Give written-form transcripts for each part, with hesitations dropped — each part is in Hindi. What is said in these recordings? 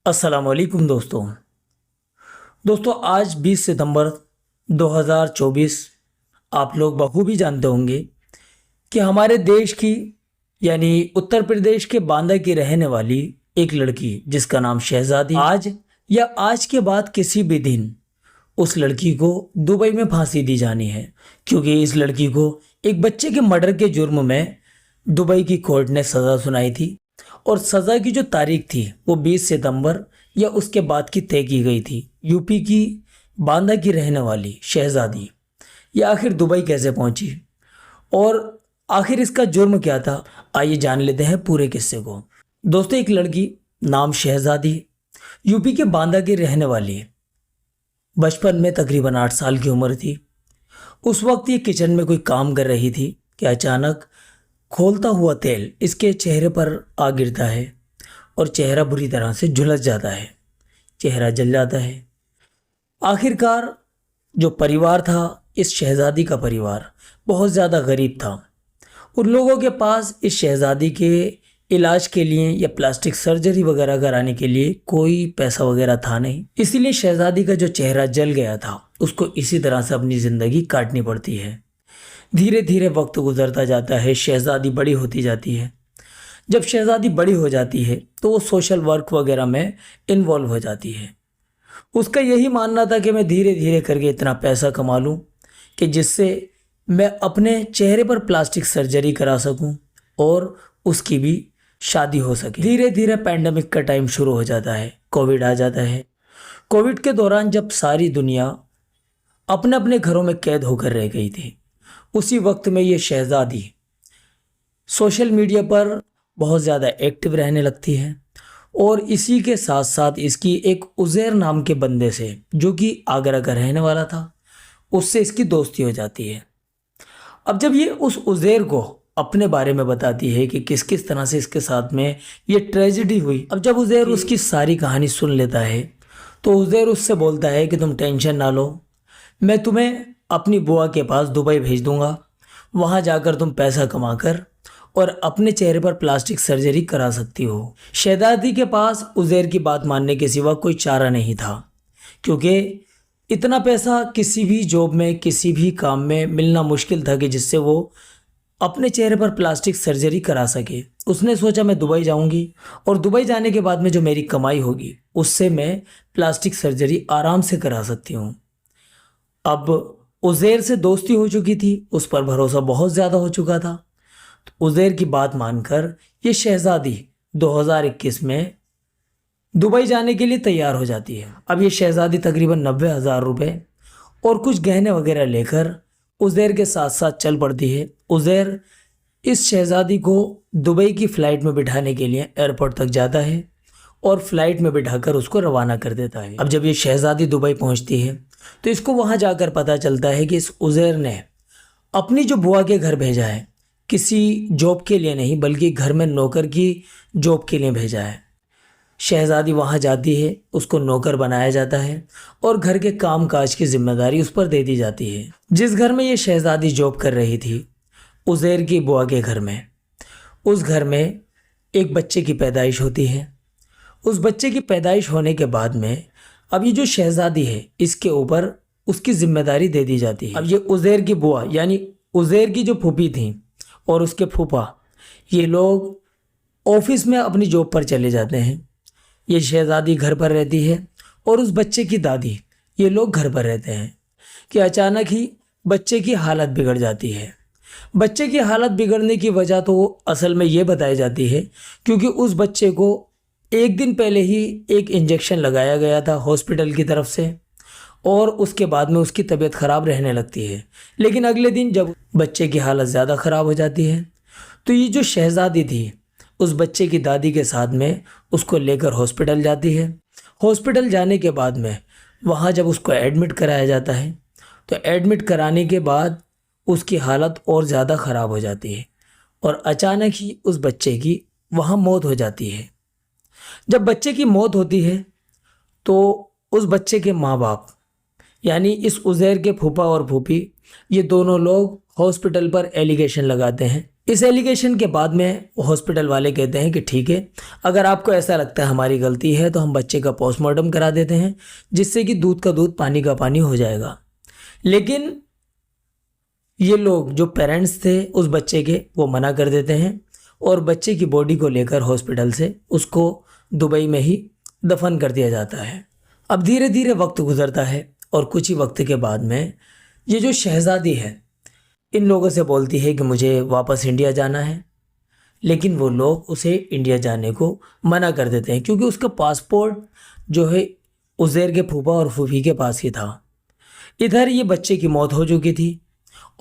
अस्सलामुअलैकुम दोस्तों आज 20 सितंबर 2024। आप लोग बखूबी जानते होंगे कि हमारे देश की यानी उत्तर प्रदेश के बांदा की रहने वाली एक लड़की जिसका नाम शहजादी आज या आज के बाद किसी भी दिन उस लड़की को दुबई में फांसी दी जानी है, क्योंकि इस लड़की को एक बच्चे के मर्डर के जुर्म में दुबई की कोर्ट ने सज़ा सुनाई थी। और सज़ा की जो तारीख थी वो 20 सितंबर या उसके बाद की तय की गई थी। यूपी की बांदा की रहने वाली शहजादी ये आखिर दुबई कैसे पहुंची और आखिर इसका जुर्म क्या था, आइए जान लेते हैं पूरे किस्से को। दोस्तों, एक लड़की नाम शहजादी यूपी के बांदा की रहने वाली है। बचपन में तकरीबन 8 साल की उम्र थी। उस वक्त ये किचन में कोई काम कर रही थी कि अचानक खोलता हुआ तेल इसके चेहरे पर आ गिरता है और चेहरा बुरी तरह से झुलस जाता है, चेहरा जल जाता है। आखिरकार जो परिवार था, इस शहजादी का परिवार बहुत ज़्यादा गरीब था। उन लोगों के पास इस शहजादी के इलाज के लिए या प्लास्टिक सर्जरी वगैरह कराने के लिए कोई पैसा वगैरह था नहीं। इसीलिए शहजादी का जो चेहरा जल गया था उसको इसी तरह से अपनी ज़िंदगी काटनी पड़ती है। धीरे धीरे वक्त गुजरता जाता है, शहजादी बड़ी होती जाती है। जब शहजादी बड़ी हो जाती है तो वो सोशल वर्क वगैरह में इन्वॉल्व हो जाती है। उसका यही मानना था कि मैं धीरे धीरे करके इतना पैसा कमा लूँ कि जिससे मैं अपने चेहरे पर प्लास्टिक सर्जरी करा सकूं और उसकी भी शादी हो सके। धीरे धीरे पैंडेमिक का टाइम शुरू हो जाता है, कोविड आ जाता है। कोविड के दौरान जब सारी दुनिया अपने अपने घरों में कैद होकर रह गई थी, उसी वक्त में ये शहजादी सोशल मीडिया पर बहुत ज़्यादा एक्टिव रहने लगती है और इसी के साथ साथ इसकी एक उज़ैर नाम के बंदे से, जो कि आगरा का रहने वाला था, उससे इसकी दोस्ती हो जाती है। अब जब ये उस उज़ैर को अपने बारे में बताती है कि किस किस तरह से इसके साथ में ये ट्रेजेडी हुई, अब जब उज़ैर उसकी सारी कहानी सुन लेता है तो उज़ैर उससे बोलता है कि तुम टेंशन ना लो, मैं तुम्हें अपनी बुआ के पास दुबई भेज दूंगा। वहाँ जाकर तुम पैसा कमाकर और अपने चेहरे पर प्लास्टिक सर्जरी करा सकती हो। शहजादी के पास उज़ैर की बात मानने के सिवा कोई चारा नहीं था, क्योंकि इतना पैसा किसी भी जॉब में, किसी भी काम में मिलना मुश्किल था कि जिससे वो अपने चेहरे पर प्लास्टिक सर्जरी करा सके। उसने सोचा मैं दुबई जाऊंगी और दुबई जाने के बाद में जो मेरी कमाई होगी उससे मैं प्लास्टिक सर्जरी आराम से करा सकती हूँ। अब उज़ैर से दोस्ती हो चुकी थी, उस पर भरोसा बहुत ज़्यादा हो चुका था। तो उज़ैर की बात मानकर ये शहजादी 2021 में दुबई जाने के लिए तैयार हो जाती है। अब ये शहजादी तकरीबन 90,000 रुपये और कुछ गहने वगैरह लेकर उज़ैर के साथ साथ चल पड़ती है। उज़ैर इस शहजादी को दुबई की फ़्लाइट में बिठाने के लिए एयरपोर्ट तक जाता है और फ्लाइट में बिठाकर उसको रवाना कर देता है। अब जब ये शहजादी दुबई पहुंचती है तो इसको वहां जाकर पता चलता है कि इस उज़ैर ने अपनी जो बुआ के घर भेजा है, किसी जॉब के लिए नहीं बल्कि घर में नौकर की जॉब के लिए भेजा है। शहजादी वहां जाती है, उसको नौकर बनाया जाता है और घर के काम काज की जिम्मेदारी उस पर दे दी जाती है। जिस घर में ये शहजादी जॉब कर रही थी, उज़ैर की बुआ के घर में, उस घर में एक बच्चे की पैदाइश होती है। उस बच्चे की पैदाइश होने के बाद में अब ये जो शहजादी है इसके ऊपर उसकी जिम्मेदारी दे दी जाती है। अब ये उज़ैर की बुआ यानी उज़ैर की जो फूफी थी और उसके फूफा, ये लोग ऑफिस में अपनी जॉब पर चले जाते हैं। ये शहजादी घर पर रहती है और उस बच्चे की दादी, ये लोग घर पर रहते हैं कि अचानक ही बच्चे की हालत बिगड़ जाती है। बच्चे की हालत बिगड़ने की वजह तो असल में ये बताई जाती है क्योंकि उस बच्चे को एक दिन पहले ही एक इंजेक्शन लगाया गया था हॉस्पिटल की तरफ से और उसके बाद में उसकी तबीयत ख़राब रहने लगती है। लेकिन अगले दिन जब बच्चे की हालत ज़्यादा ख़राब हो जाती है तो ये जो शहजादी थी उस बच्चे की दादी के साथ में उसको लेकर हॉस्पिटल जाती है। हॉस्पिटल जाने के बाद में वहाँ जब उसको एडमिट कराया जाता है तो एडमिट कराने के बाद उसकी हालत और ज़्यादा ख़राब हो जाती है और अचानक ही उस बच्चे की वहाँ मौत हो जाती है। जब बच्चे की मौत होती है तो उस बच्चे के माँ बाप यानी इस उज़ैर के फूफा और फूफी, ये दोनों लोग हॉस्पिटल पर एलिगेशन लगाते हैं इस एलिगेशन के बाद में हॉस्पिटल वाले कहते हैं कि ठीक है, अगर आपको ऐसा लगता है हमारी गलती है तो हम बच्चे का पोस्टमार्टम करा देते हैं, जिससे कि दूध का दूध पानी का पानी हो जाएगा। लेकिन ये लोग जो पेरेंट्स थे उस बच्चे के, वो मना कर देते हैं और बच्चे की बॉडी को लेकर हॉस्पिटल से उसको दुबई में ही दफन कर दिया जाता है। अब धीरे धीरे वक्त गुजरता है और कुछ ही वक्त के बाद में ये जो शहज़ादी है इन लोगों से बोलती है कि मुझे वापस इंडिया जाना है, लेकिन वो लोग उसे इंडिया जाने को मना कर देते हैं क्योंकि उसका पासपोर्ट जो है उज़ैर के फूफा और फूफी के पास ही था। इधर ये बच्चे की मौत हो चुकी थी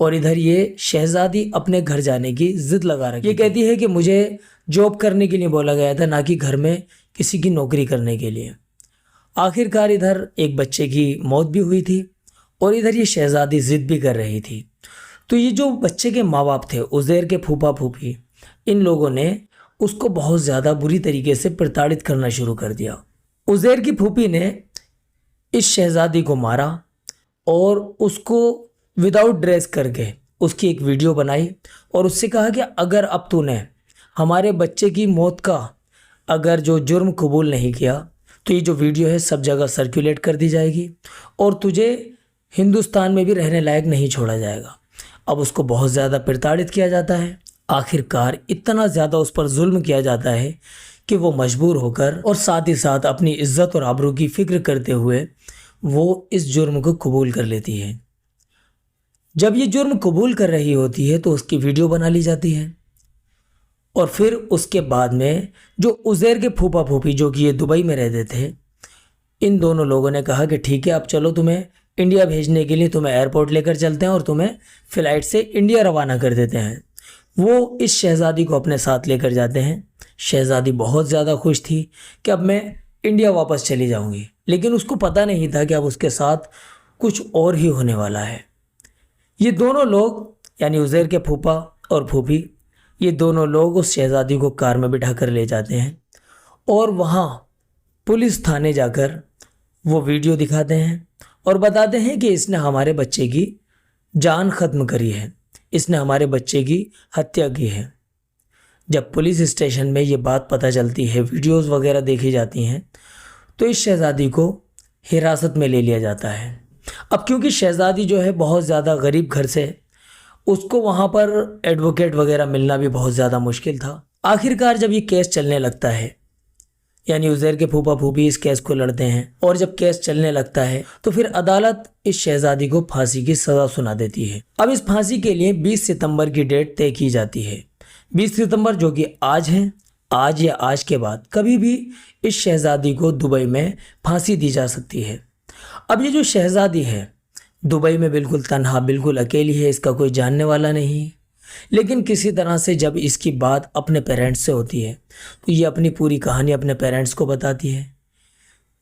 और इधर ये शहज़ादी अपने घर जाने की ज़िद लगा रखी। ये कहती है कि मुझे जॉब करने के लिए बोला गया था, ना कि घर में किसी की नौकरी करने के लिए। आखिरकार इधर एक बच्चे की मौत भी हुई थी और इधर ये शहज़ादी ज़िद भी कर रही थी। तो ये जो बच्चे के माँ बाप थे, उज़ैर के फूफा फूफी, इन लोगों ने उसको बहुत ज़्यादा बुरी तरीके से प्रताड़ित करना शुरू कर दिया। उज़ैर की फूफी ने इस शहज़ादी को मारा और उसको विदाउट ड्रेस करके उसकी एक वीडियो बनाई और उससे कहा कि अगर अब तूने हमारे बच्चे की मौत का अगर जो जुर्म कबूल नहीं किया तो ये जो वीडियो है सब जगह सर्कुलेट कर दी जाएगी और तुझे हिंदुस्तान में भी रहने लायक नहीं छोड़ा जाएगा। अब उसको बहुत ज़्यादा प्रताड़ित किया जाता है। आखिरकार इतना ज़्यादा उस पर जुल्म किया जाता है कि वो मजबूर होकर और साथ ही साथ अपनी इज्जत और आबरू की फ़िक्र करते हुए वो इस जुर्म को कबूल कर लेती है। जब ये जुर्म कबूल कर रही होती है तो उसकी वीडियो बना ली जाती है और फिर उसके बाद में जो उज़ैर के फूफा फूफी जो कि ये दुबई में रहते थे, इन दोनों लोगों ने कहा कि ठीक है, अब चलो तुम्हें इंडिया भेजने के लिए तुम्हें एयरपोर्ट लेकर चलते हैं और तुम्हें फ़्लाइट से इंडिया रवाना कर देते हैं। वो इस शहज़ादी को अपने साथ लेकर जाते हैं। शहज़ादी बहुत ज़्यादा खुश थी कि अब मैं इंडिया वापस चली जाऊंगी, लेकिन उसको पता नहीं था कि अब उसके साथ कुछ और ही होने वाला है। ये दोनों लोग यानी उज़ैर के फूफा और फूफी, ये दोनों लोग उस शहज़ादी को कार में बिठा कर ले जाते हैं और वहाँ पुलिस थाने जाकर वो वीडियो दिखाते हैं और बताते हैं कि इसने हमारे बच्चे की जान ख़त्म करी है, इसने हमारे बच्चे की हत्या की है। जब पुलिस स्टेशन में ये बात पता चलती है, वीडियोस वगैरह देखी जाती हैं, तो इस शहज़ादी को हिरासत में ले लिया जाता है। अब क्योंकि शहज़ादी जो है बहुत ज़्यादा गरीब घर से, उसको वहाँ पर एडवोकेट वगैरह मिलना भी बहुत ज़्यादा मुश्किल था। आखिरकार जब ये केस चलने लगता है, यानी उज़ैर के फूफा फूफी इस केस को लड़ते हैं और जब केस चलने लगता है तो फिर अदालत इस शहज़ादी को फांसी की सज़ा सुना देती है। अब इस फांसी के लिए 20 सितंबर की डेट तय की जाती है। 20 सितंबर जो कि आज है, आज या आज के बाद कभी भी इस शहज़ादी को दुबई में फांसी दी जा सकती है। अब ये जो शहज़ादी है दुबई में बिल्कुल तन्हा, बिल्कुल अकेली है, इसका कोई जानने वाला नहीं है। लेकिन किसी तरह से जब इसकी बात अपने पेरेंट्स से होती है तो ये अपनी पूरी कहानी अपने पेरेंट्स को बताती है।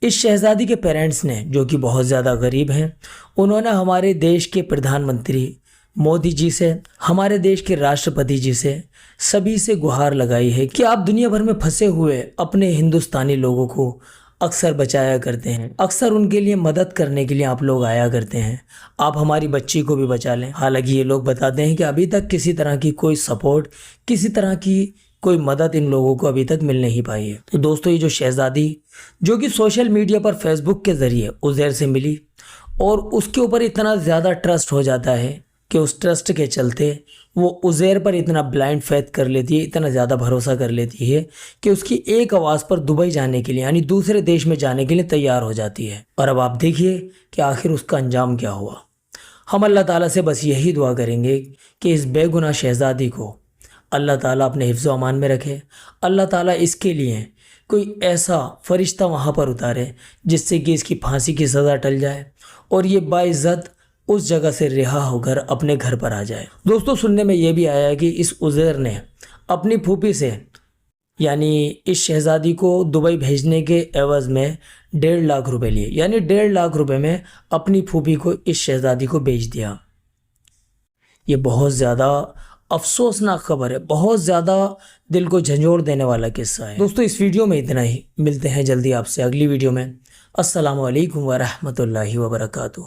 इस शहज़ादी के पेरेंट्स ने, जो कि बहुत ज़्यादा गरीब हैं, उन्होंने हमारे देश के प्रधानमंत्री मोदी जी से, हमारे देश के राष्ट्रपति जी से, सभी से गुहार लगाई है कि आप दुनिया भर में फंसे हुए अपने हिंदुस्तानी लोगों को अक्सर बचाया करते हैं, अक्सर उनके लिए मदद करने के लिए आप लोग आया करते हैं, आप हमारी बच्ची को भी बचा लें। हालांकि ये लोग बताते हैं कि अभी तक किसी तरह की कोई सपोर्ट, किसी तरह की कोई मदद इन लोगों को अभी तक मिल नहीं पाई है। तो दोस्तों, ये जो शहज़ादी जो कि सोशल मीडिया पर फेसबुक के ज़रिए उज़ैर से मिली और उसके ऊपर इतना ज़्यादा ट्रस्ट हो जाता है कि उस ट्रस्ट के चलते वो उज़ैर पर इतना ब्लाइंड फेथ कर लेती है, इतना ज़्यादा भरोसा कर लेती है कि उसकी एक आवाज़ पर दुबई जाने के लिए यानी दूसरे देश में जाने के लिए तैयार हो जाती है। और अब आप देखिए कि आखिर उसका अंजाम क्या हुआ। हम अल्लाह ताला से बस यही दुआ करेंगे कि इस बेगुनाह शहज़ादी को अल्लाह ताला अपने हिफ्ज़ व अमान में रखे। अल्लाह ताला इसके लिए कोई ऐसा फरिश्ता वहाँ पर उतारे जिससे कि इसकी फांसी की सज़ा टल जाए और ये बाइज़्ज़त उस जगह से रिहा होकर अपने घर पर आ जाए। दोस्तों, सुनने में ये भी आया है कि इस उज़ैर ने अपनी फूफी से यानी इस शहज़ादी को दुबई भेजने के एवज़ में 1.5 लाख रुपए लिए, यानी 1.5 लाख रुपए में अपनी फूफी को इस शहज़ादी को बेच दिया। ये बहुत ज़्यादा अफसोसनाक खबर है, बहुत ज़्यादा दिल को झंझोड़ देने वाला किस्सा है। दोस्तों, इस वीडियो में इतना ही। मिलते हैं जल्दी आपसे अगली वीडियो में। अस्सलामु अलैकुम व रहमतुल्लाहि व बरकातुहू।